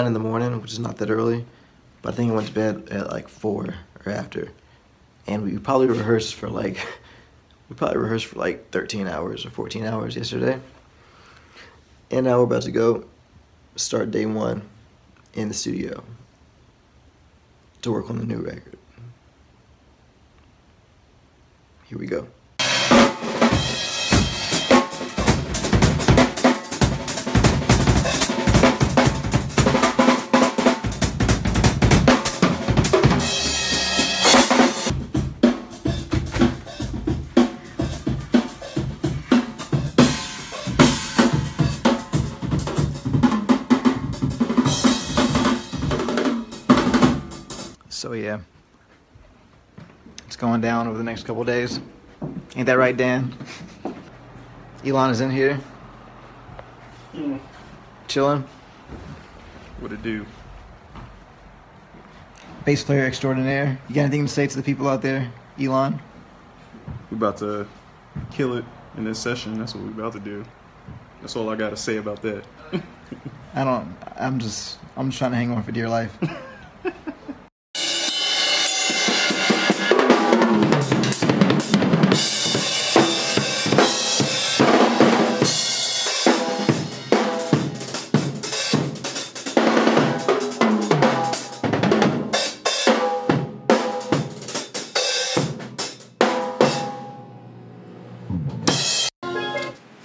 9 in the morning, which is not that early, but I think I went to bed at like 4 or after. And we probably rehearsed for like 13 hours or 14 hours yesterday. And now we're about to go start day 1 in the studio to work on the new record. Here we go. So yeah, it's going down over the next couple days. Ain't that right, Dan? Elon is in here. Chilling. What it do? Bass player extraordinaire. You got anything to say to the people out there, Elon? We about to kill it in this session. That's what we about to do. That's all I got to say about that. I'm just trying to hang on for dear life.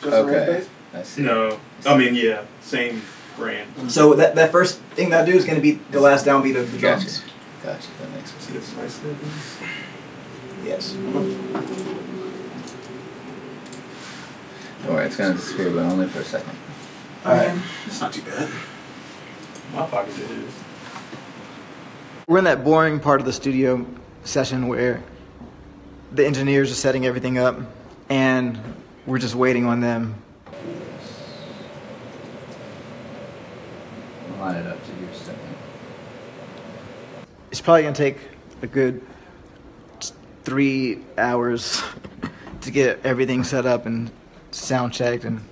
Okay. I see. No, I mean, yeah, same brand. So that first thing that I do is going to be the last downbeat of the drums. Gotcha. That makes sense. Yes. Don't worry, it's gonna disappear, but only for a second. Alright. It's not too bad. My pocket it is. We're in that boring part of the studio session where the engineers are setting everything up and we're just waiting on them. I'll line it up to your second. It's probably going to take a good 3 hours to get everything set up and sound checked. And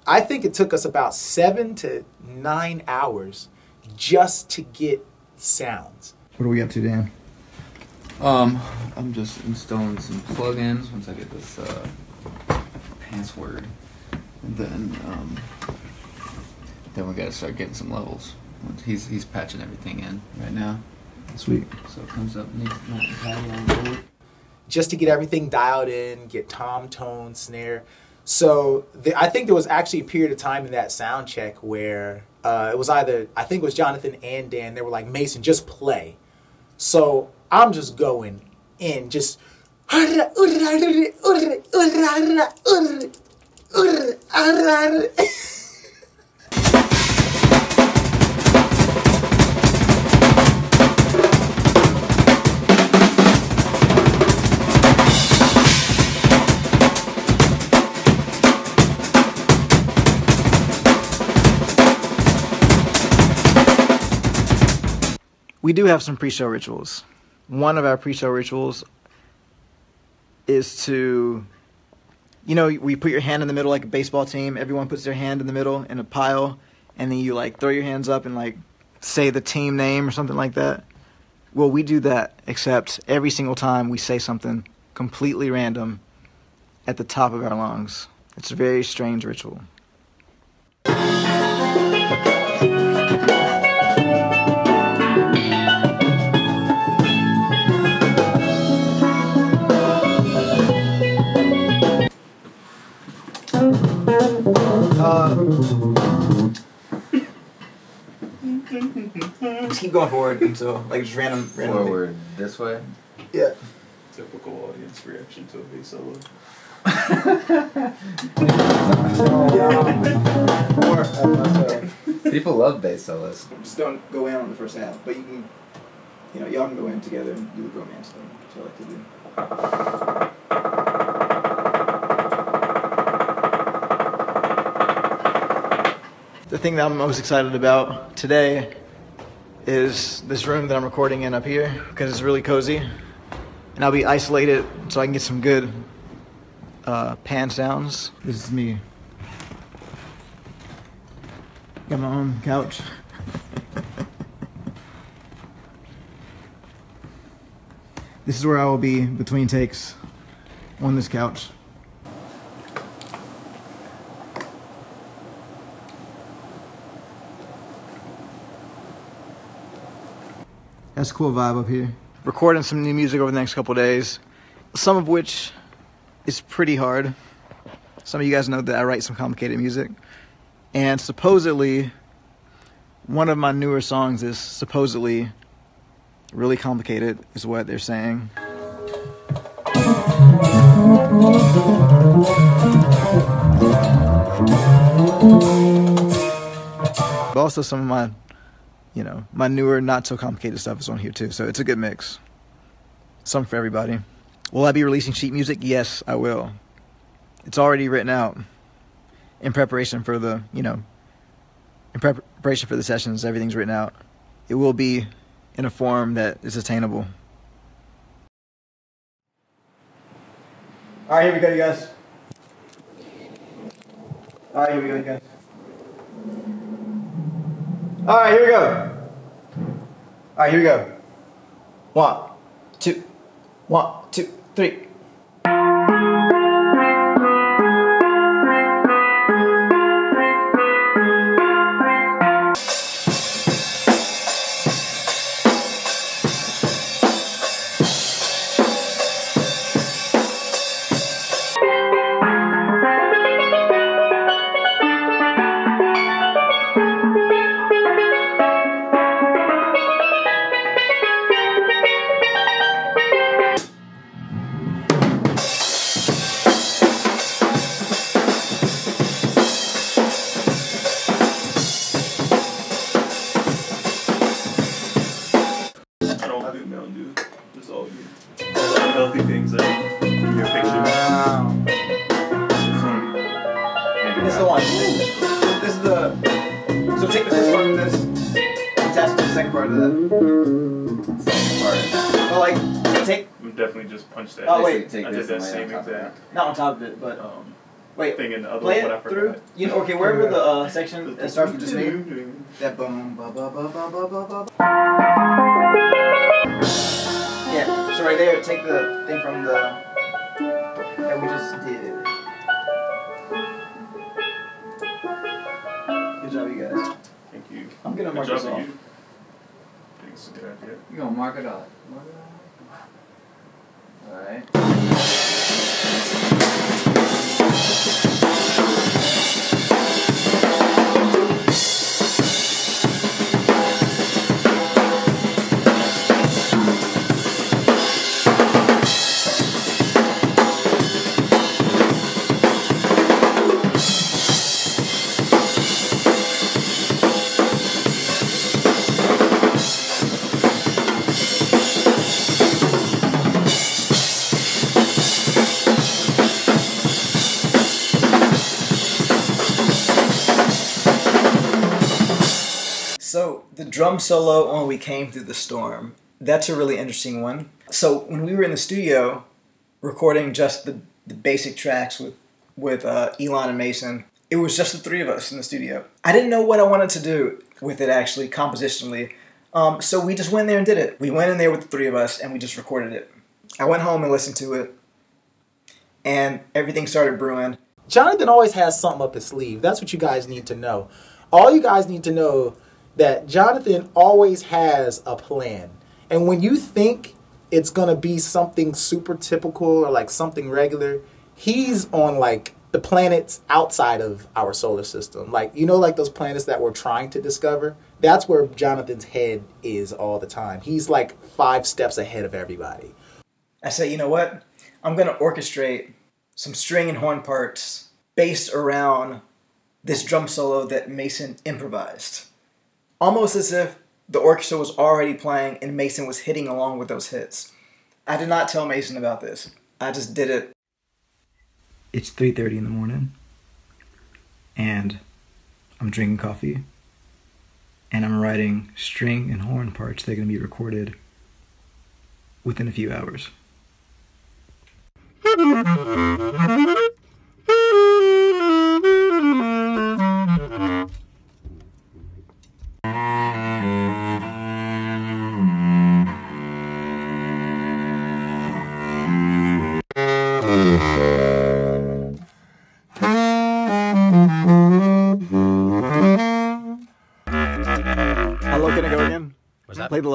I think it took us about 7 to 9 hours just to get sounds. What are we up to, Dan? I'm just installing some plugins once I get this password, and then we gotta start getting some levels. He's patching everything in right now. Sweet. So it comes up neat paddle on board. Just to get everything dialed in, get tom, tone, snare. So I think there was actually a period of time in that sound check where it was either, I think it was Jonathan and Dan, they were like, Mason, just play. So I'm just going in, just We do have some pre-show rituals. One of our pre-show rituals is to, we put your hand in the middle like a baseball team. Everyone puts their hand in the middle in a pile, and then you like throw your hands up and like say the team name or something like that. Well, we do that, except every single time we say something completely random at the top of our lungs. It's a very strange ritual. Just keep going forward until, like, just random. Forward this way? Yeah. Typical audience reaction to a bass solo. People love bass solos. Just don't go in on the first half, but you can, y'all can go in together and do the romance thing, which I like to do. The thing that I'm most excited about today is this room that I'm recording in up here, because it's really cozy, and I'll be isolated so I can get some good pan sounds. This is me. Got my own couch. This is where I will be between takes on this couch. That's a cool vibe up here. Recording some new music over the next couple days, some of which is pretty hard. Some of you guys know that I write some complicated music. And supposedly, one of my newer songs is supposedly really complicated, is what they're saying. But also some of my, my newer, not so complicated stuff is on here too. So it's a good mix. Some for everybody. Will I be releasing sheet music? Yes, I will. It's already written out in preparation for the, in preparation for the sessions. Everything's written out. It will be in a form that is attainable. All right, here we go, you guys. All right, here we go, you guys. All right, here we go. All right, here we go. 1, 2, 1, 2, 3. Healthy things in your picture. This is the one. This is the. So take the first part of this, attach it to the second part of that. Second part. Well, like take. We definitely just punched that. Oh wait, I did that same exact. Not on top of it, but wait. Thing in the other play one. it through. Okay, wherever the section that starts with just me. That boom, ba ba ba ba ba ba ba. Yeah, so right there, take the thing from the that we just did. Good job, you guys. Thank you. I'm gonna mark this off. I think it's a good idea. You gonna mark it off? All right. So the drum solo on "We Came Through the Storm," that's a really interesting one. So when we were in the studio recording just the basic tracks with Elon and Mason, it was just the three of us in the studio. I didn't know what I wanted to do with it actually, compositionally. So we just went there and did it. We went in there with the three of us and we just recorded it. I went home and listened to it, and everything started brewing. Jonathan always has something up his sleeve. That's what you guys need to know. All you guys need to know that Jonathan always has a plan. And when you think it's going to be something super typical or like something regular, he's on like the planets outside of our solar system. Like, like those planets that we're trying to discover? That's where Jonathan's head is all the time. He's like 5 steps ahead of everybody. I said, you know what? I'm going to orchestrate some string and horn parts based around this drum solo that Mason improvised. Almost as if the orchestra was already playing and Mason was hitting along with those hits. I did not tell Mason about this. I just did it. It's 3:30 in the morning, and I'm drinking coffee, and I'm writing string and horn parts that are going to be recorded within a few hours.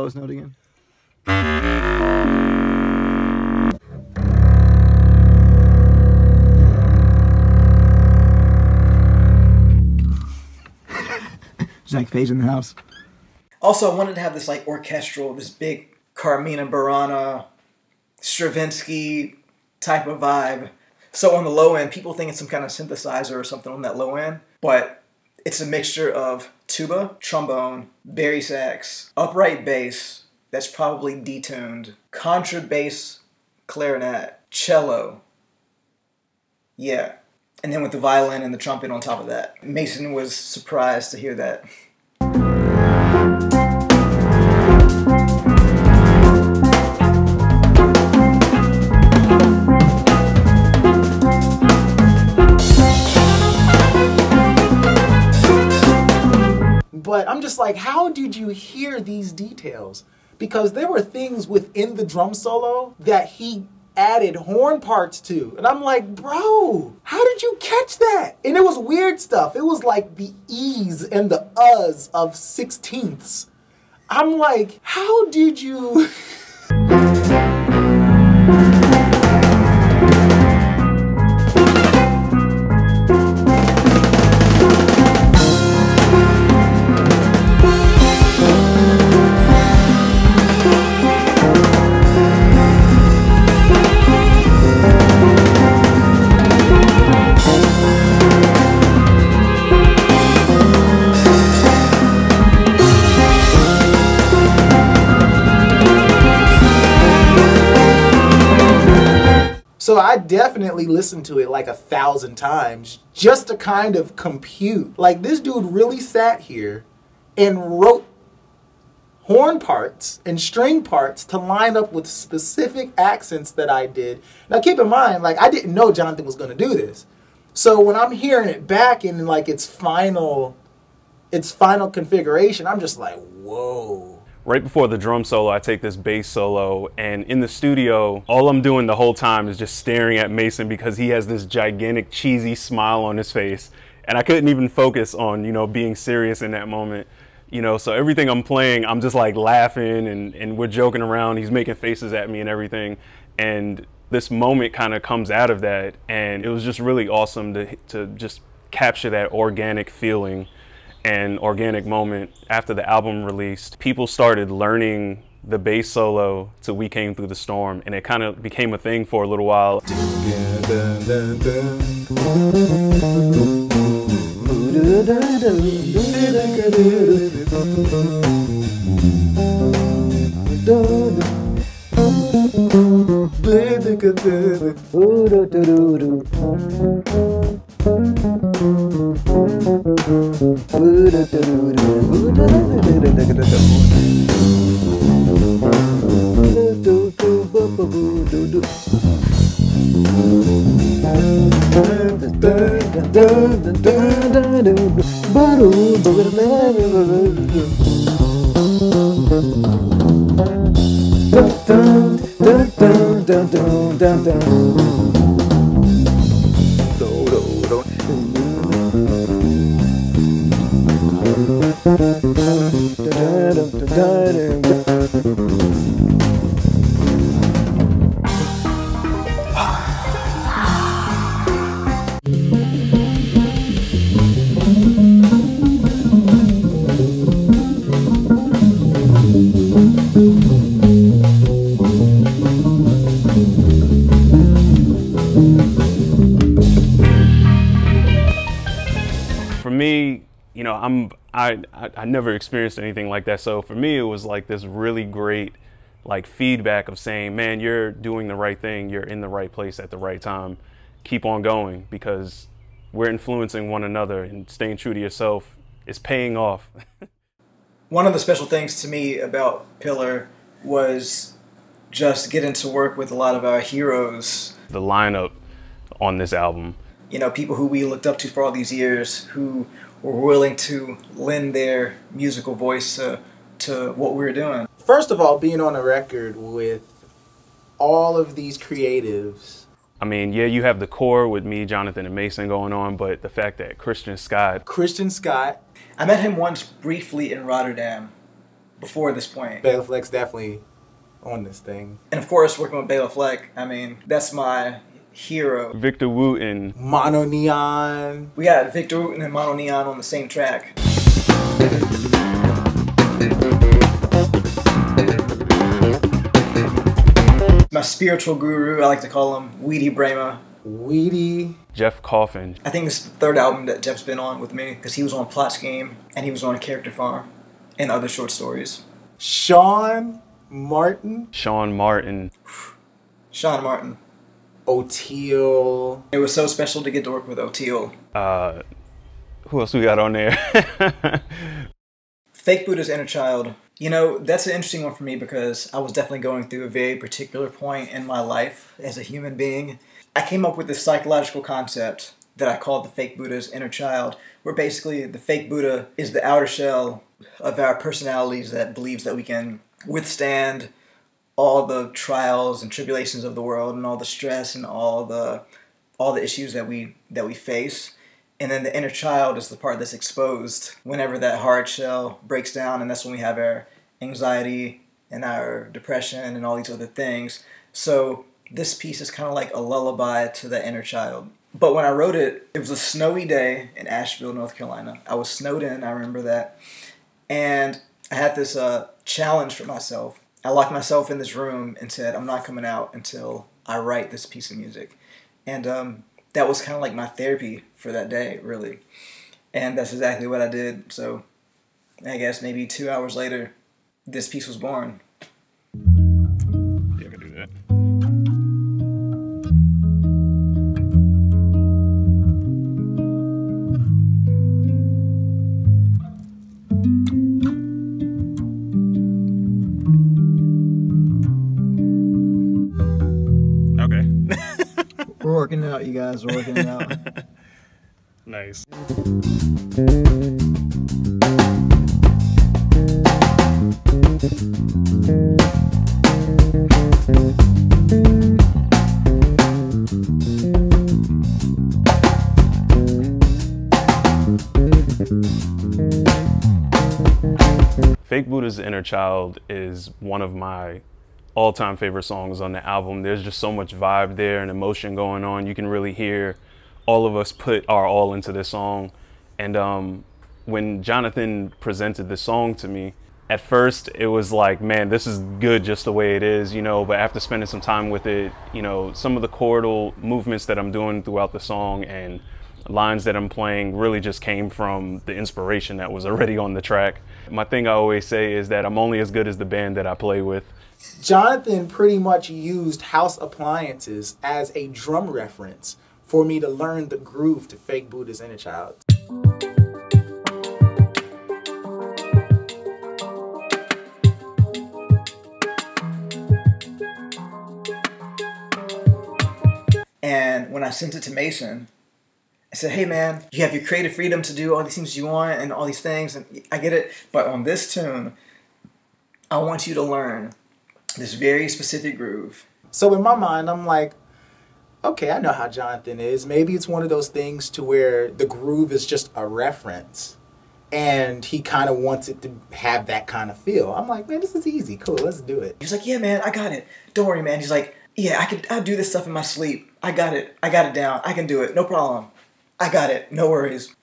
lowest note again? Zach Page in the house. Also, I wanted to have this like orchestral, this big Carmina Burana, Stravinsky type of vibe. So on the low end, people think it's some kind of synthesizer or something on that low end, but it's a mixture of tuba, trombone, bari sax, upright bass that's probably detuned, contrabass, clarinet, cello. Yeah. And then with the violin and the trumpet on top of that. Mason was surprised to hear that. But I'm just like, how did you hear these details? Because there were things within the drum solo that he added horn parts to. And I'm like, bro, how did you catch that? And it was weird stuff. It was like the E's and the U's of sixteenths. I'm like, how did you... So I definitely listened to it like 1,000 times just to kind of compute. Like, this dude really sat here and wrote horn parts and string parts to line up with specific accents that I did. Now keep in mind, like, I didn't know Jonathan was going to do this. So when I'm hearing it back in like its final configuration, I'm just like, whoa. Right before the drum solo, I take this bass solo, and in the studio, all I'm doing the whole time is just staring at Mason because he has this gigantic cheesy smile on his face, and I couldn't even focus on, you know, being serious in that moment. You know, so everything I'm playing, I'm just like laughing and we're joking around. He's making faces at me and everything, and this moment kind of comes out of that, and it was just really awesome to just capture that organic feeling and organic moment. After the album released, people started learning the bass solo till We Came Through the Storm, and it kind of became a thing for a little while. For me, you know, I never experienced anything like that. So for me, it was like this really great like feedback of saying, man, you're doing the right thing. You're in the right place at the right time. Keep on going, because we're influencing one another, and staying true to yourself is paying off. One of the special things to me about Pillar was just getting to work with a lot of our heroes. The lineup on this album. You know, people who we looked up to for all these years, who were willing to lend their musical voice to what we were doing. First of all, being on a record with all of these creatives. I mean, yeah, you have the core with me, Jonathan, and Mason going on, but the fact that Christian Scott. I met him once briefly in Rotterdam before this point. Bela Fleck's definitely on this thing. And of course, working with Bela Fleck, I mean, that's my hero. Victor Wooten. Mono Neon. We got Victor Wooten and Mono Neon on the same track. My spiritual guru, I like to call him Weedy Brema. Weedy. Jeff Coffin. I think this is the third album that Jeff's been on with me, because he was on Plot Scheme, and he was on A Character Farm, and other short stories. Sean Martin. Sean Martin. Sean Martin. O'Teal. It was so special to get to work with O'Teal. Who else we got on there? Fake Buddha's Inner Child. You know, that's an interesting one for me because I was definitely going through a very particular point in my life as a human being. I came up with this psychological concept that I called the fake Buddha's inner child, where basically the fake Buddha is the outer shell of our personalities that believes that we can withstand all the trials and tribulations of the world and all the stress and all the issues that we face. And then the inner child is the part that's exposed whenever that hard shell breaks down, and that's when we have our anxiety and our depression and all these other things. So this piece is kind of like a lullaby to the inner child. But when I wrote it, it was a snowy day in Asheville, North Carolina. I was snowed in, I remember that. And I had this challenge for myself. I locked myself in this room and said, I'm not coming out until I write this piece of music. And that was kind of like my therapy for that day, really. And that's exactly what I did. So I guess maybe 2 hours later, this piece was born. Yeah, I can do that. We're working it out, you guys. We're working it out. Nice. Fake Buddha's Inner Child is one of my all-time favorite songs on the album. There's just so much vibe there and emotion going on. You can really hear all of us put our all into this song. And when Jonathan presented the song to me, at first it was like, man, this is good just the way it is, you know, but after spending some time with it, you know, some of the chordal movements that I'm doing throughout the song and lines that I'm playing really just came from the inspiration that was already on the track. My thing I always say is that I'm only as good as the band that I play with. Jonathan pretty much used House Appliances as a drum reference for me to learn the groove to Fake Buddha's Inner Child. And when I sent it to Mason, I said, hey man, you have your creative freedom to do all these things you want and all these things, and I get it, but on this tune, I want you to learn this very specific groove. So in my mind, I'm like, okay, I know how Jonathan is. Maybe it's one of those things to where the groove is just a reference and he kind of wants it to have that kind of feel. I'm like, man, this is easy. Cool, let's do it. He's like, yeah, man, I got it. Don't worry, man. He's like, yeah, I'll do this stuff in my sleep. I got it down. I can do it. No problem. I got it. No worries.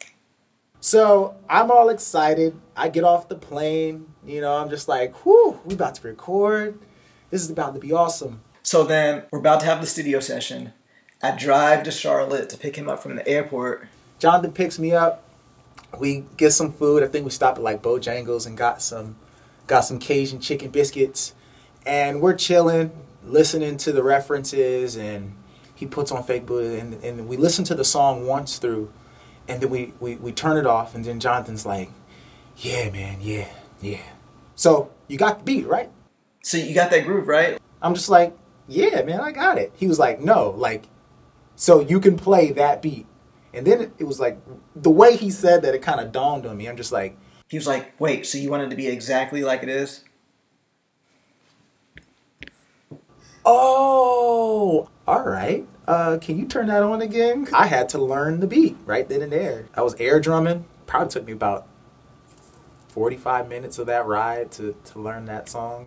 So I'm all excited. I get off the plane. You know, I'm just like, whew, we about to record. This is about to be awesome. So then we're about to have the studio session. I drive to Charlotte to pick him up from the airport. Jonathan picks me up. We get some food. I think we stopped at like Bojangles and got some Cajun chicken biscuits. And we're chilling, listening to the references, and he puts on Fake Buddha, and we listen to the song once through, and then we turn it off, and then Jonathan's like, yeah, man, yeah. So you got the beat, right? So you got that groove, right? I'm just like, yeah, man, I got it. He was like, no, like, so you can play that beat. And then it was like, the way he said that, it kind of dawned on me. I'm just like. He was like, wait, so you want it to be exactly like it is? Oh, all right. Can you turn that on again? I had to learn the beat right then and there. I was air drumming. Probably took me about 45 minutes of that ride to learn that song.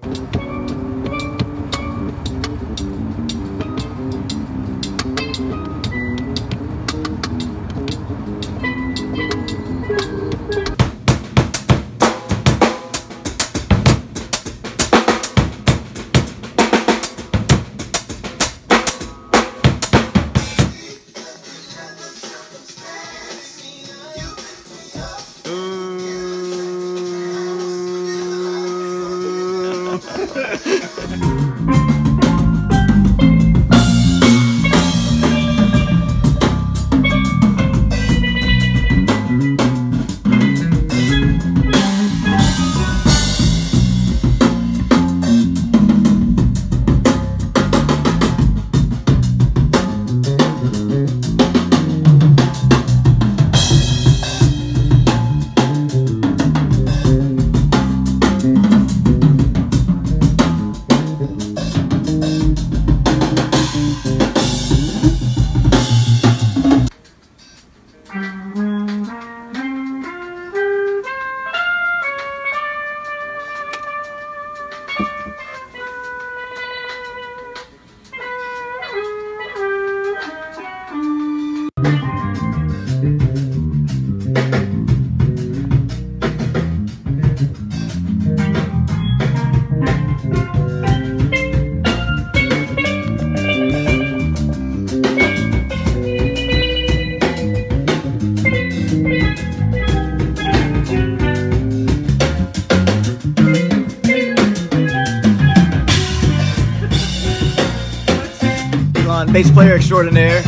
Bass player extraordinaire.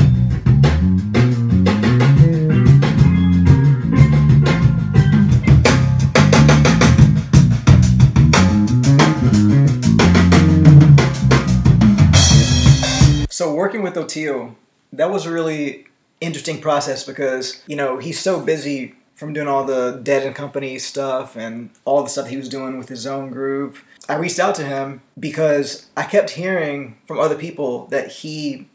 So working with Oteil, that was a really interesting process because, you know, he's so busy from doing all the Dead and Company stuff and all the stuff he was doing with his own group. I reached out to him because I kept hearing from other people that he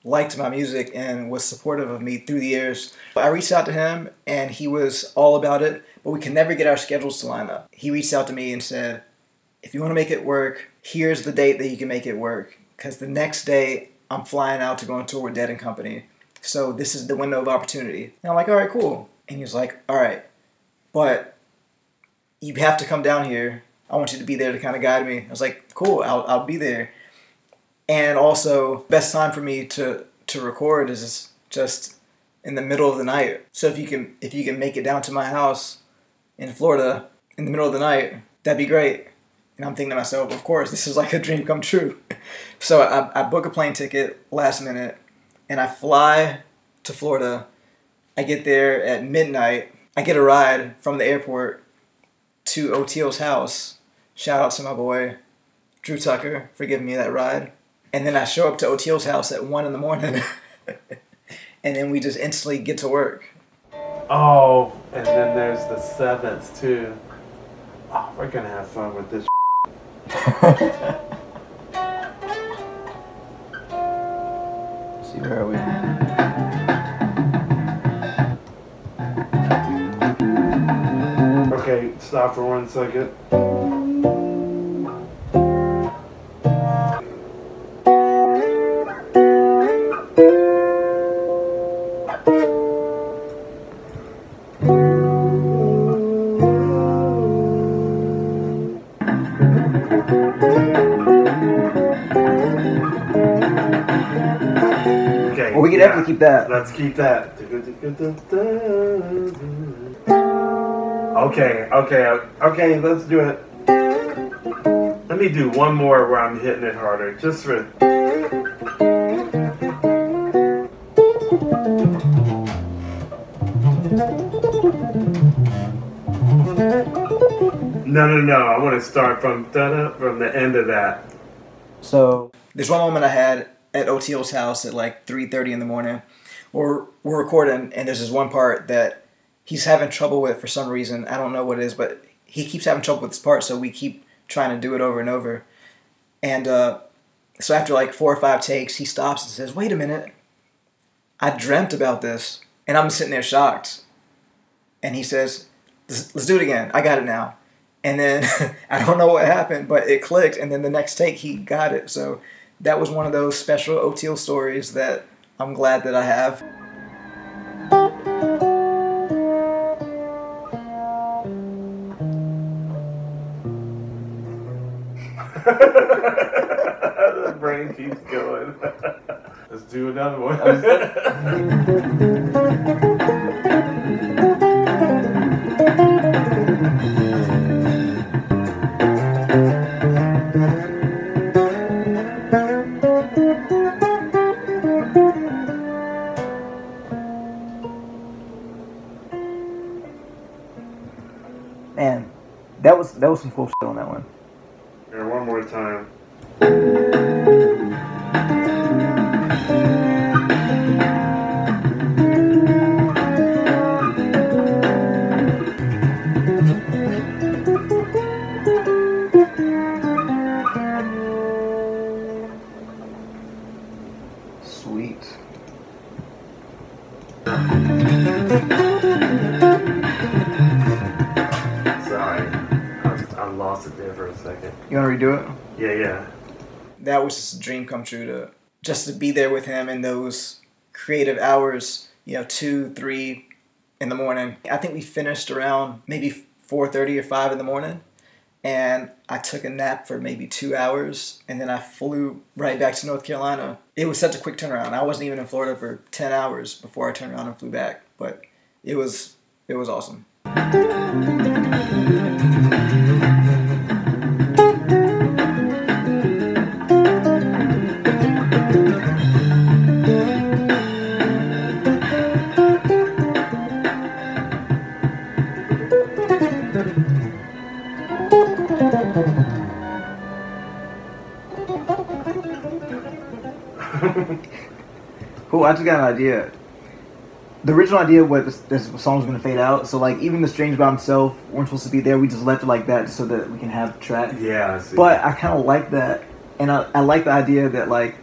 liked my music and was supportive of me through the years. I reached out to him and he was all about it, but we could never get our schedules to line up. He reached out to me and said, if you want to make it work, here's the date that you can make it work. Because the next day I'm flying out to go on tour with Dead and Company. So this is the window of opportunity. And I'm like, all right, cool. And he was like, all right, but you have to come down here. I want you to be there to kind of guide me. I was like, cool, I'll be there. And also, best time for me to record is just in the middle of the night. So if you can make it down to my house in Florida in the middle of the night, that'd be great. And I'm thinking to myself, of course, this is like a dream come true. So I book a plane ticket last minute, and I fly to Florida. I get there at midnight. I get a ride from the airport to Oteil's house. Shout out to my boy, Drew Tucker, for giving me that ride. And then I show up to Oteil's house at 1 in the morning. And then we just instantly get to work. Oh, and then there's the 7th too. Oh, we're gonna have fun with this. See, where are we? Okay, stop for 1 second. Okay. Well, we can definitely keep that. Let's keep that. Okay, let's do it. Let me do one more where I'm hitting it harder, just for... No, I want to start from the end of that. So there's one moment I had at Oteil's house at like 3:30 in the morning. We're recording, and there's this one part that he's having trouble with for some reason. I don't know what it is, but he keeps having trouble with this part, so we keep trying to do it over and over. And so after like 4 or 5 takes, he stops and says, wait a minute, I dreamt about this. And I'm sitting there shocked. And he says, let's do it again. I got it now. And then I don't know what happened, but it clicked. And then the next take, he got it. So that was one of those special O'Teal stories that I'm glad that I have. The brain keeps going. Let's do another one. Man, that was some cool shit on that one. Here, one more time. Sweet. Sorry, I lost it there for a second. You want to redo it? Yeah. That was just a dream come true to be there with him in those creative hours, 2, 3 in the morning. I think we finished around maybe 4:30 or 5 in the morning, and I took a nap for maybe 2 hours, and then I flew right back to North Carolina. It was such a quick turnaround. I wasn't even in Florida for 10 hours before I turned around and flew back, but it was awesome. Cool, I just got an idea. The original idea was this song was going to fade out, so like even the strings by himself weren't supposed to be there. We just left it like that so that we can have track. Yeah, I see. But I kind of like that, and I like the idea that like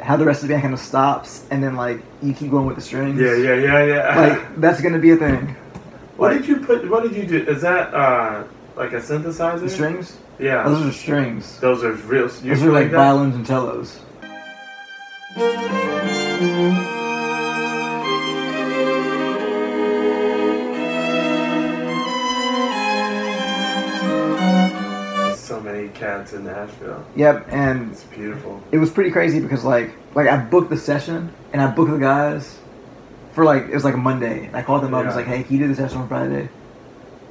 how the rest of the band kind of stops and then like you keep going with the strings. Yeah. Like that's going to be a thing. What did you do? Is that like a synthesizer? The strings? Yeah. Those are strings. Those are real. Those are like violins and cellos. So many cats in Nashville. Yep, and It's beautiful. it was pretty crazy because like I booked the session and I booked the guys for like it was like a Monday. And I called them up and was like, hey, can you do the session on Friday?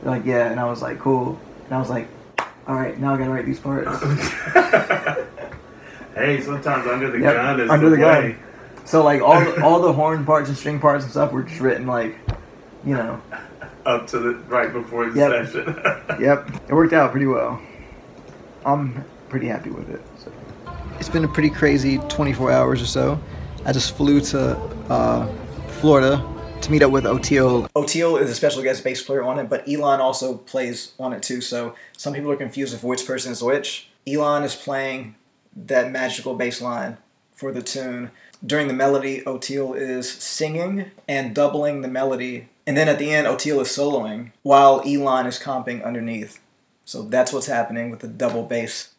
They're like, yeah, and I was like, cool. And I was like, all right, now I gotta write these parts. Hey, sometimes under the gun is under the play. gun. So like all the horn parts and string parts and stuff were just written like, Up to the right before the Yep. session. Yep, it worked out pretty well. I'm pretty happy with it. So. It's been a pretty crazy 24 hours or so. I just flew to Florida to meet up with O'Teal. O'Teal is a special guest bass player on it, but Elon also plays on it too, so some people are confused with which person is which. Elon is playing that magical bass line for the tune. During the melody, O'Teal is singing and doubling the melody, and then at the end, O'Teal is soloing while Elon is comping underneath. So that's what's happening with the double bass.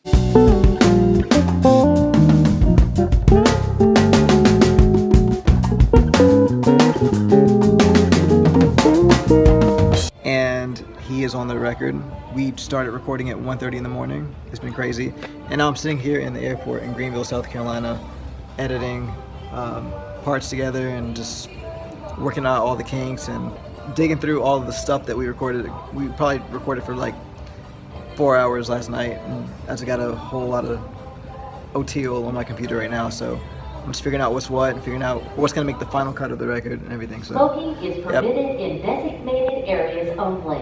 And he is on the record. We started recording at 1:30 in the morning. It's been crazy. And now I'm sitting here in the airport in Greenville, South Carolina, editing parts together and just working out all the kinks and digging through all of the stuff that we recorded. We probably recorded for like 4 hours last night, and I just got a whole lot of O'Teal on my computer right now, so I'm just figuring out what's what and figuring out what's going to make the final cut of the record and everything. So smoking is permitted in designated areas only.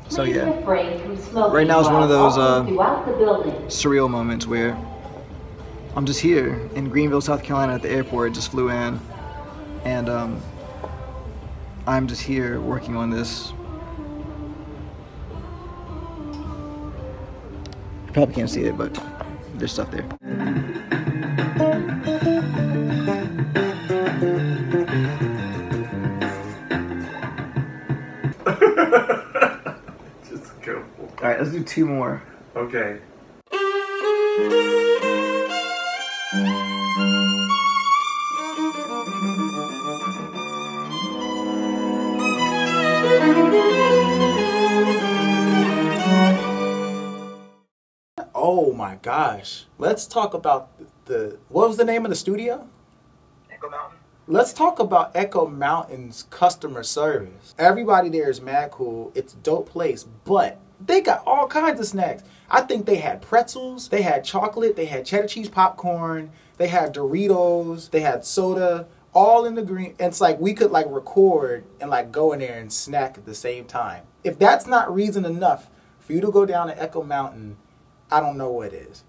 So, Please yeah. refrain from smoking Right now is one of those while walking throughout the building. surreal moments where I'm just here in Greenville, South Carolina at the airport, just flew in, and I'm just here working on this. You probably can't see it, but there's stuff there. right, let's do 2 more. Okay. Oh my gosh. Let's talk about what was the name of the studio? Echo Mountain. Let's talk about Echo Mountain's customer service. Everybody there is mad cool. It's a dope place, but they got all kinds of snacks. I think they had pretzels, they had chocolate, they had cheddar cheese popcorn, they had Doritos, they had soda, all in the green. And it's like we could like record and like go in there and snack at the same time. If that's not reason enough for you to go down to Echo Mountain, I don't know what is.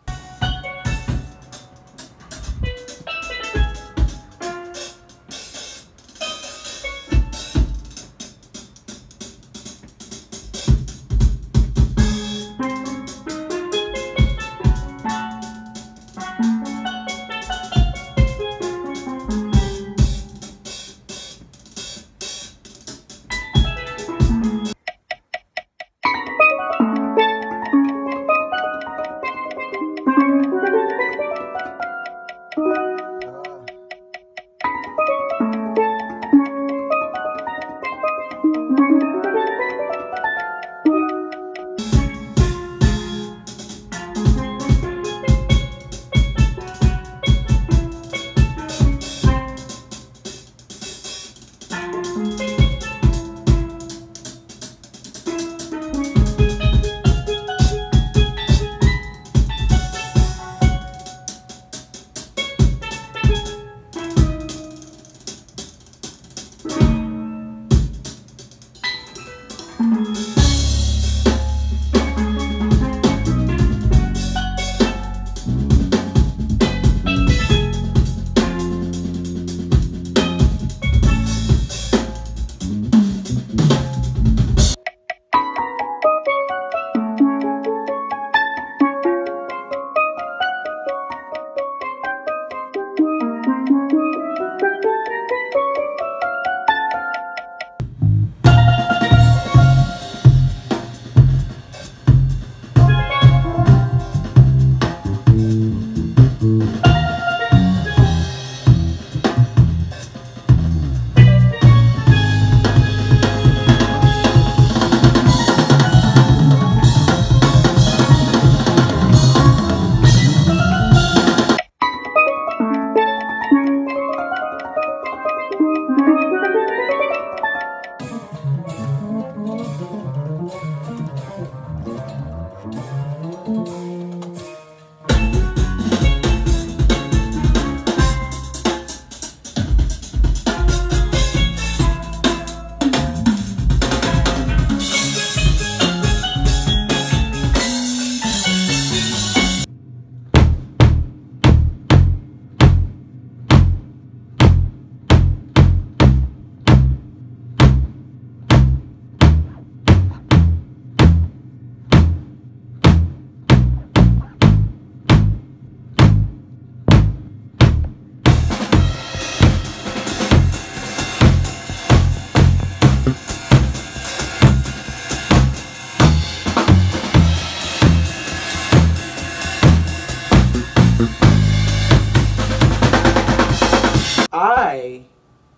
I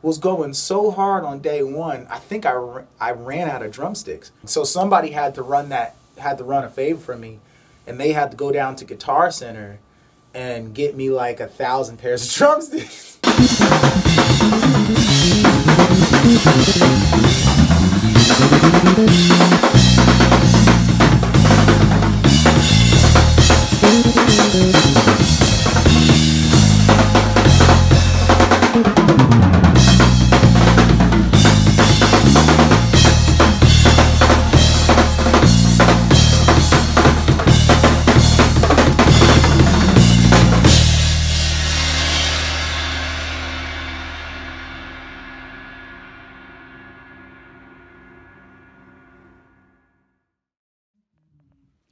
was going so hard on day one, I think I ran out of drumsticks. So somebody had to run a favor for me, and they had to go down to Guitar Center and get me like 1,000 pairs of drumsticks.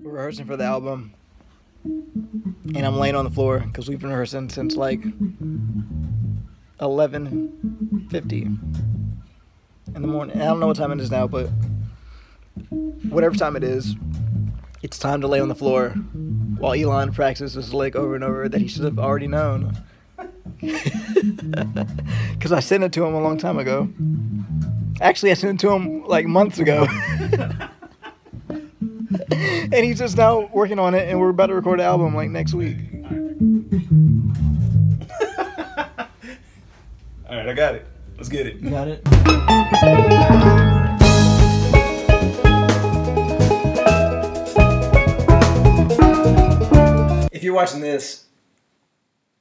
We're rehearsing for the album, and I'm laying on the floor because we've been rehearsing since like 11:50 in the morning. And I don't know what time it is now, but whatever time it is, It's time to lay on the floor while Elon practices his lick over and over that he should have already known. Because I sent it to him a long time ago. Actually, I sent it to him like months ago. And he's just now working on it, and we're about to record an album like next week. All right, I got it. Let's get it. You got it? If you're watching this,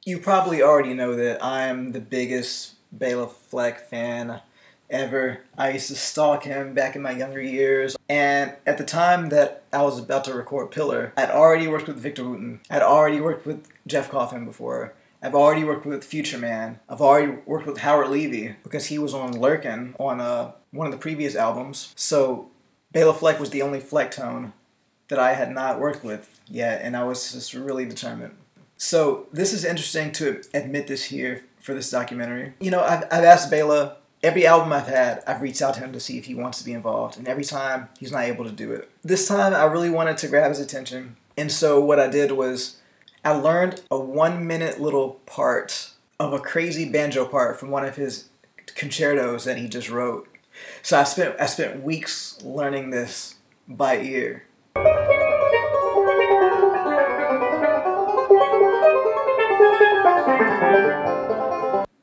you probably already know that I'm the biggest Bela Fleck fan ever. I used to stalk him back in my younger years. And at the time that I was about to record Pillar, I'd already worked with Victor Wooten. I'd already worked with Jeff Coffin before. I've already worked with Future Man. I've already worked with Howard Levy because he was on Lurkin on one of the previous albums. So Bela Fleck was the only Fleck tone that I had not worked with yet, and I was just really determined. So this is interesting to admit this here for this documentary. You know, I've asked Bela, every album I've had, I've reached out to him to see if he wants to be involved, and every time he's not able to do it. This time I really wanted to grab his attention, and so what I did was I learned a 1-minute little part of a crazy banjo part from one of his concertos that he just wrote. So I spent weeks learning this by ear.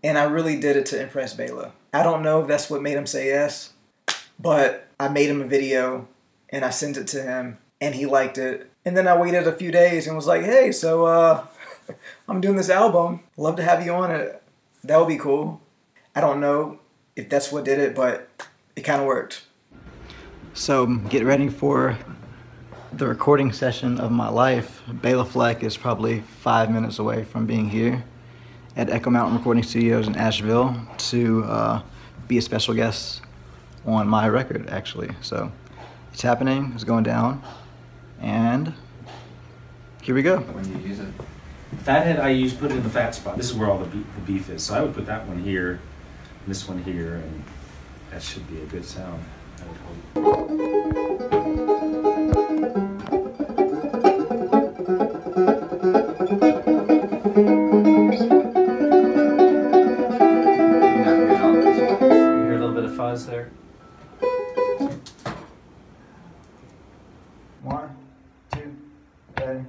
And I really did it to impress Bela. I don't know if that's what made him say yes, but I made him a video and I sent it to him and he liked it. And then I waited a few days and was like, hey, so I'm doing this album. Love to have you on it. That would be cool. I don't know if that's what did it, but it kind of worked. So get ready for the recording session of my life. Bela Fleck is probably 5 minutes away from being here at Echo Mountain Recording Studios in Asheville to be a special guest on my record, actually. So it's happening, it's going down, and here we go. When you use it. Fathead, I put it in the fat spot. This is where all the beef is. So I would put that one here, this one here, and that should be a good sound, I would hope. Fuzz there. 1, 2, ready,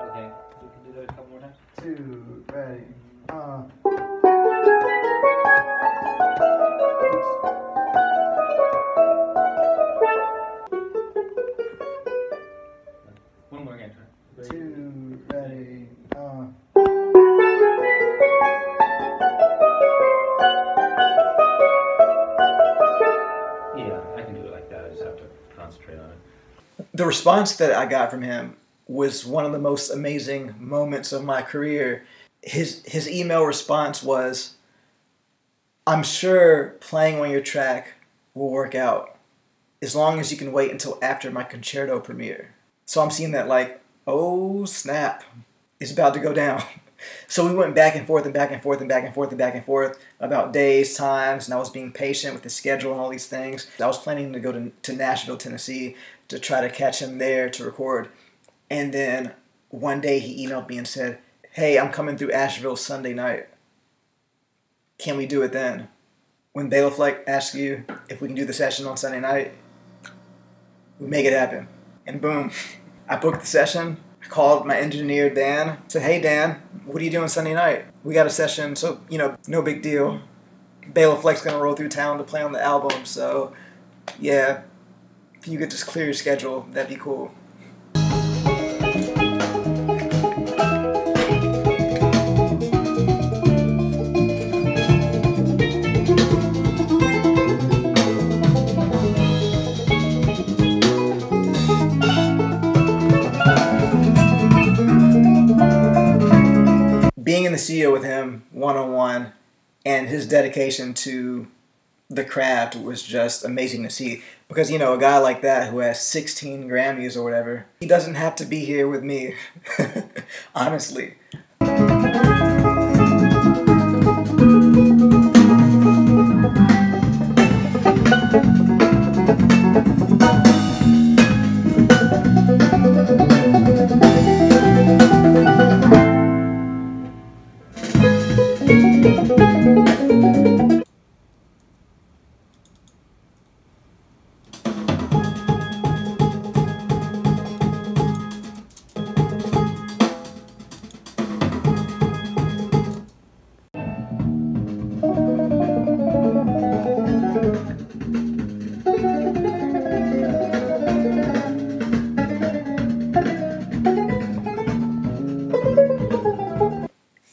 Okay, we can do that a couple more times. 2, ready, One more again. 2, ready, Yeah, I can do it like that. I just have to concentrate on it. The response that I got from him was one of the most amazing moments of my career. His email response was, I'm sure playing on your track will work out as long as you can wait until after my concerto premiere. So I'm seeing that like, oh snap, it's about to go down. So we went back and forth and back and forth and back and forth and back and forth about days, times, and I was being patient with the schedule and all these things. I was planning to go to Nashville, Tennessee to try to catch him there to record. And then one day he emailed me and said, hey, I'm coming through Asheville Sunday night. Can we do it then? When Bela Fleck asks you if we can do the session on Sunday night, we make it happen. And boom, I booked the session. I called my engineer, Dan. Said, hey, Dan, what are you doing Sunday night? We got a session, so, you know, no big deal. Bela Fleck's going to roll through town to play on the album, so, yeah, if you could just clear your schedule, that'd be cool. Being in the studio with him one-on-one and his dedication to the craft was just amazing to see. Because, you know, a guy like that who has 16 Grammys or whatever, he doesn't have to be here with me, honestly.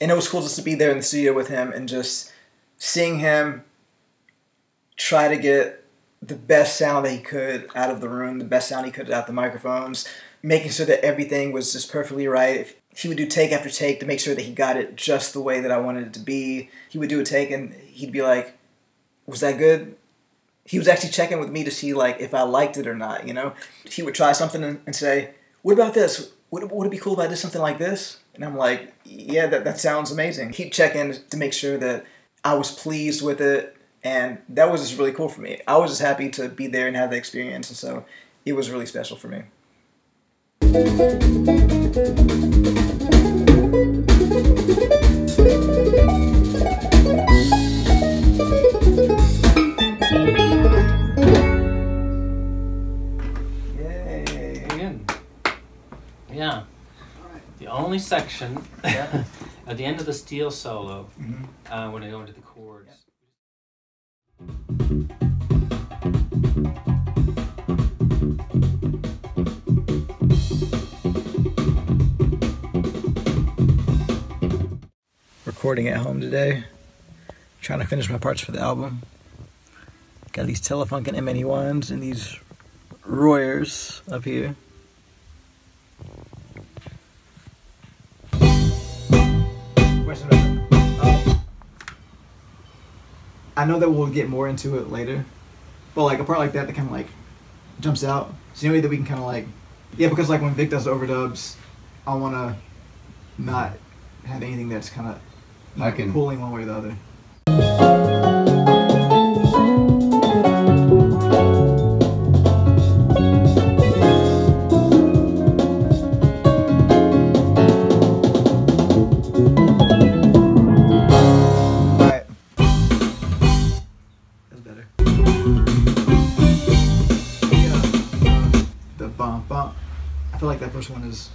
And it was cool just to be there in the studio with him and just seeing him try to get the best sound that he could out of the room, the best sound he could out of the microphones, making sure that everything was just perfectly right. He would do take after take to make sure that he got it just the way that I wanted it to be. He would do a take and he'd be like, was that good? He was actually checking with me to see like if I liked it or not, you know? He would try something and say, what about this? Would it be cool if I did something like this? And I'm like, yeah, that sounds amazing. He'd check in to make sure that I was pleased with it. And that was just really cool for me. I was just happy to be there and have the experience. And so it was really special for me. Yay. Again. Yeah. The only section at the end of the steel solo, when I go into the chords. Recording at home today. Trying to finish my parts for the album. Got these Telefunken M81s and these Royers up here. I know that we'll get more into it later, but like a part like that kind of like jumps out. So the only way that we can kind of like, yeah, because like when Vic does the overdubs, I want to not have anything that's kind of pulling one way or the other. I feel like that first one is.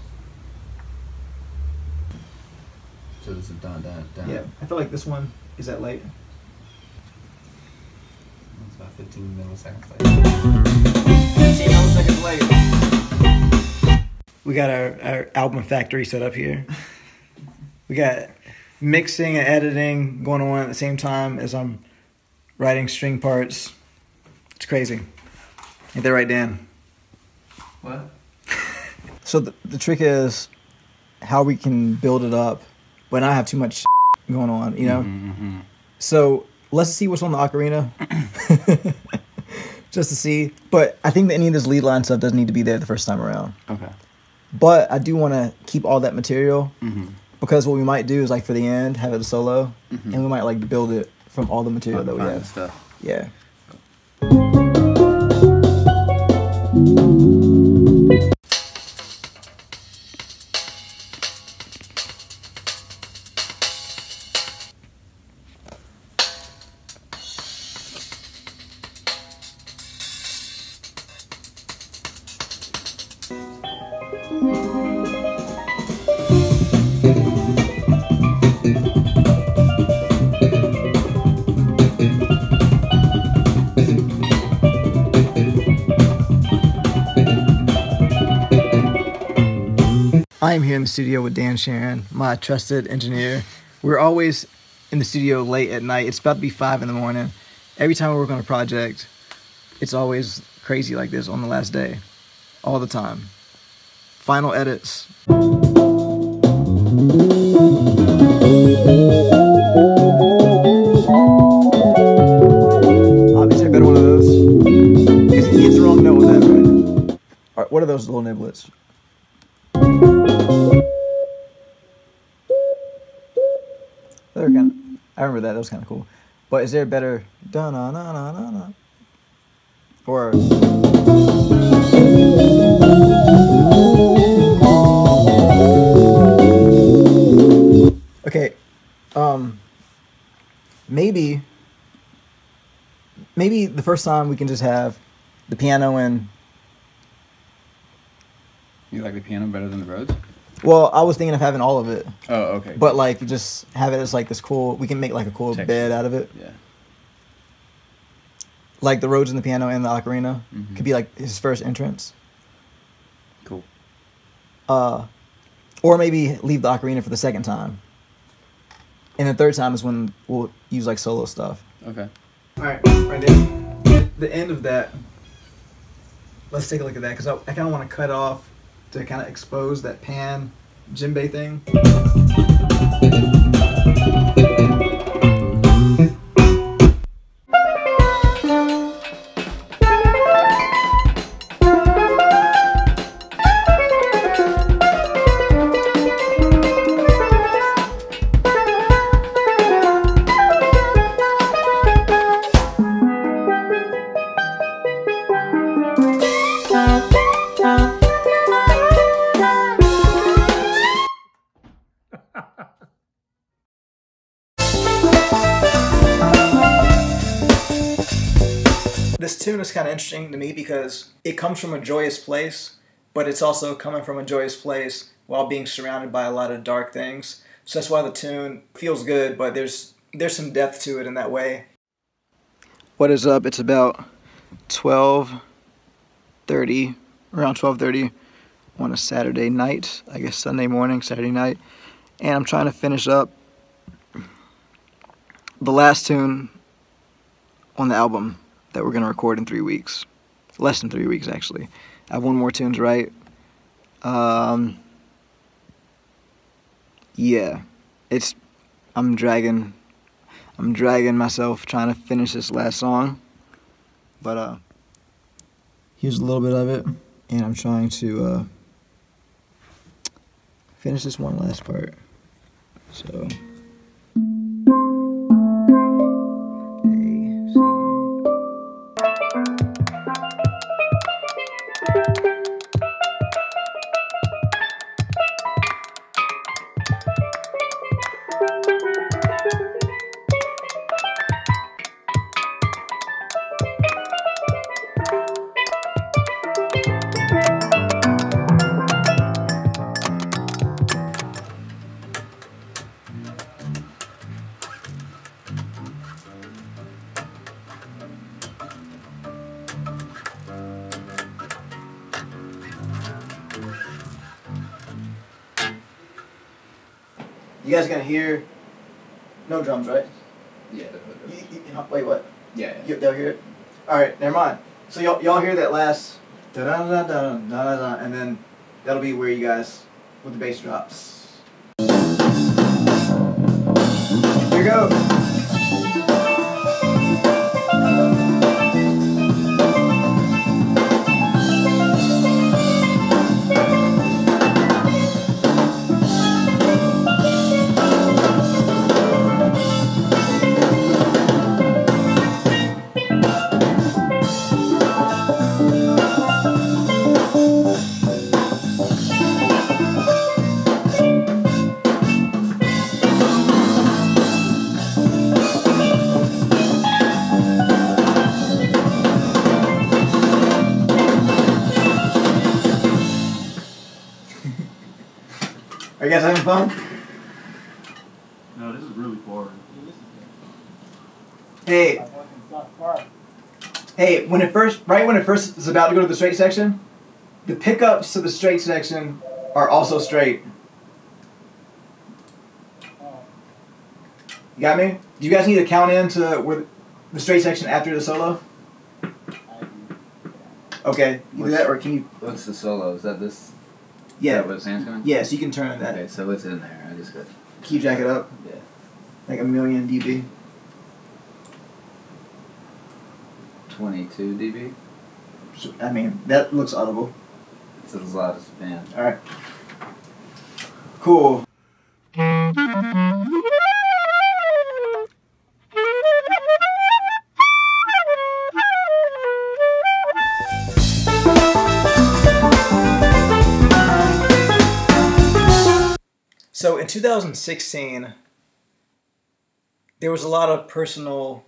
So this is dun. Yeah, I feel like this one is at late. It's about 15 milliseconds late. 15 milliseconds late. We got our album factory set up here. We got mixing and editing going on at the same time as I'm writing string parts. It's crazy. Ain't that right, Dan? What? So the trick is how we can build it up, but not have too much going on, you know? Mm-hmm. So let's see what's on the ocarina. Just to see. But I think that any of this lead line stuff doesn't need to be there the first time around. Okay. But I do want to keep all that material Mm-hmm. because what we might do is like for the end, have it a solo, and we might like build it from all the material that we have. Stuff. Yeah. I am here in the studio with Dan Sharon, my trusted engineer. We're always in the studio late at night. It's about to be 5 in the morning. Every time we work on a project, it's always crazy like this on the last day. All the time. Final edits. Obviously, I got one of those. Because he gets the wrong note with that, right? All right, what are those little niblets? They're kind of, I remember that was kind of cool. But is there a better da na na na na na? Or okay, maybe the first time we can just have the piano and. You like the piano better than the Rhodes? Well, I was thinking of having all of it. Oh, okay. But like, just have it as like this cool. We can make like a cool Texture. bed out of it. Yeah. Like the Rhodes and the piano and the ocarina could be like his first entrance. Cool. Or maybe leave the ocarina for the second time. And the third time is when we'll use like solo stuff. Okay. All right, right there. The end of that. Let's take a look at that because I kind of want to cut off to kind of expose that pan djembe thing. This tune is kind of interesting to me because it comes from a joyous place, but it's also coming from a joyous place while being surrounded by a lot of dark things. So that's why the tune feels good, but there's some depth to it in that way. What is up? It's about 12:30, around 12:30 on a Saturday night, I guess Sunday morning, Saturday night, and I'm trying to finish up the last tune on the album that we're going to record in 3 weeks. Less than 3 weeks, actually. I have one more tune to write. Yeah. I'm dragging myself trying to finish this last song. But, here's a little bit of it. And I'm trying to, finish this one last part. So... You guys gonna hear no drums, right? Yeah. Wait, what? Yeah. They'll hear it? Alright, never mind. So y'all hear that last da-da-da-da-da-da-da, and then that'll be where you guys, with the bass drops. Here we go. Are you guys having fun? No, this is really boring. Hey, when it first is about to go to the straight section, the pickups to the straight section are also straight. You got me? Do you guys need to count in to where the straight section after the solo? Okay, you do that, or can you? What's the solo? Is that this? Yeah. Is that where the sound's coming? Yeah, so you can turn that. Okay, so it's in there. I just got. Can you jack it up? Yeah. Like 1,000,000 dB. 22 dB. So, I mean, that looks audible. It's as loud as a band. All right. Cool. So in 2016, there was a lot of personal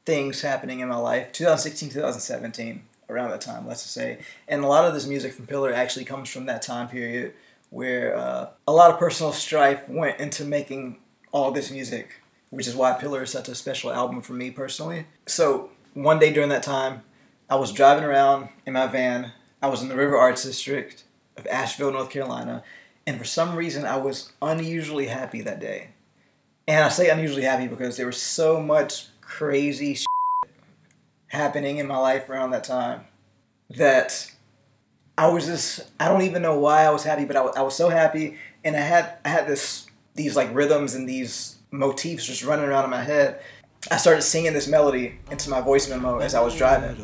things happening in my life. 2016, 2017, around that time, let's just say. And a lot of this music from Pillar actually comes from that time period where a lot of personal strife went into making all this music, which is why Pillar is such a special album for me personally. So one day during that time, I was driving around in my van. I was in the River Arts District of Asheville, North Carolina. And for some reason, I was unusually happy that day. And I say unusually happy because there was so much crazy shit happening in my life around that time that I don't even know why I was happy, but I was so happy, and I had these like rhythms and these motifs just running around in my head. I started singing this melody into my voice memo as I was driving.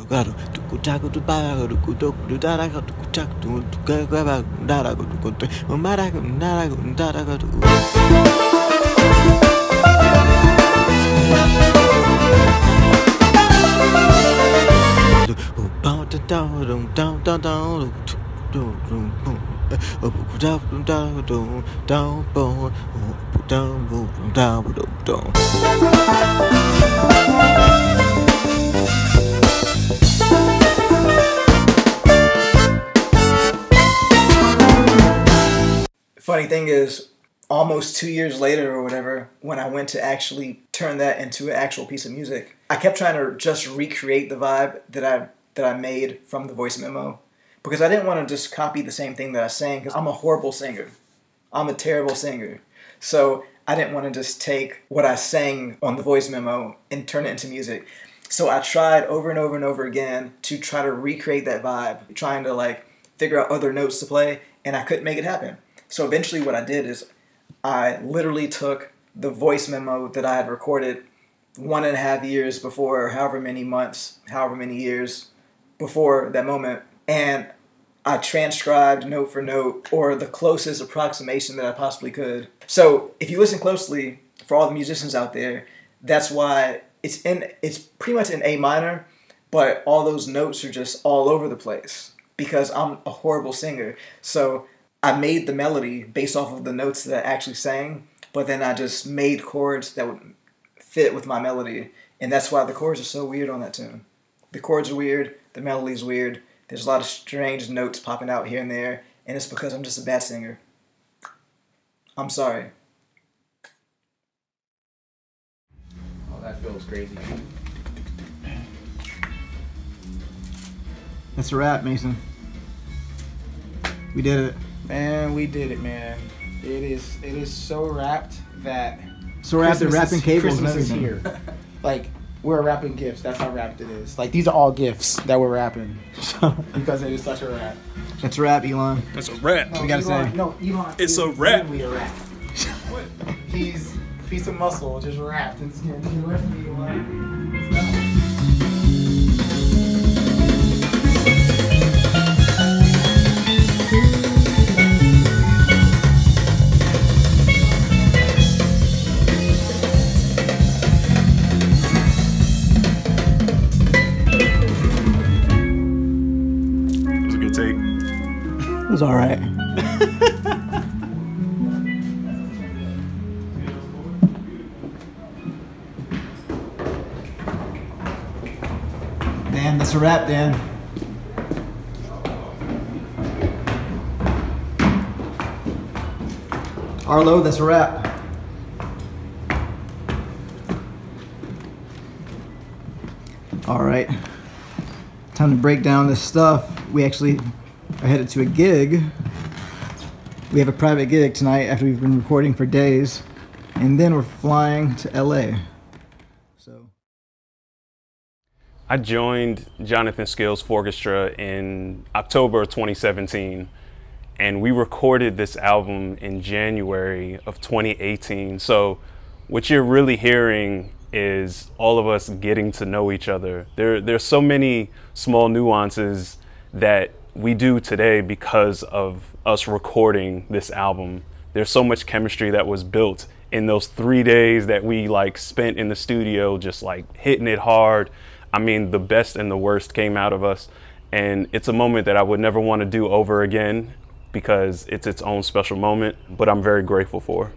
Funny thing is, almost 2 years later or whatever, when I went to actually turn that into an actual piece of music, I kept trying to just recreate the vibe that I made from the voice memo, because I didn't want to just copy the same thing that I sang, because I'm a horrible singer. I'm a terrible singer. So I didn't want to just take what I sang on the voice memo and turn it into music. So I tried over and over and over again to try to recreate that vibe, trying to like figure out other notes to play, and I couldn't make it happen. So eventually what I did is I literally took the voice memo that I had recorded 1.5 years before, or however many months, however many years before that moment, and I transcribed note for note, or the closest approximation that I possibly could. So if you listen closely, for all the musicians out there, that's why it's pretty much in A minor, but all those notes are just all over the place, because I'm a horrible singer. So I made the melody based off of the notes that I actually sang, but then I just made chords that would fit with my melody, and that's why the chords are so weird on that tune. The chords are weird, the melody's weird, there's a lot of strange notes popping out here and there, and it's because I'm just a bad singer. I'm sorry. Oh, that feels crazy. That's a wrap, Mason. We did it. Man, we did it, man. It is so wrapped that So wrapped in wrapping cables and Christmas is everything. here. Like, we're wrapping gifts. That's how wrapped it is. Like, these are all gifts that we're wrapping because it is such a wrap. That's a wrap, Elon. That's a wrap. We gotta say. No, Elon. It's is a wrap. literally a wrap. He's a piece of muscle just wrapped in skin. Get away from me, Elon. Stop. It was alright. Dan, that's a wrap, Dan. Arlo, that's a wrap. Alright. Time to break down this stuff. We actually are headed to a gig. We have a private gig tonight after we've been recording for days, and then we're flying to LA. So I joined Jonathan Skill's Fourchestra in October of 2017, and we recorded this album in January of 2018. So what you're really hearing is all of us getting to know each other. There's so many small nuances that we do today because of us recording this album. There's so much chemistry that was built in those 3 days that we like spent in the studio, just like hitting it hard. I mean, the best and the worst came out of us, and it's a moment that I would never want to do over again because it's its own special moment, but I'm very grateful for.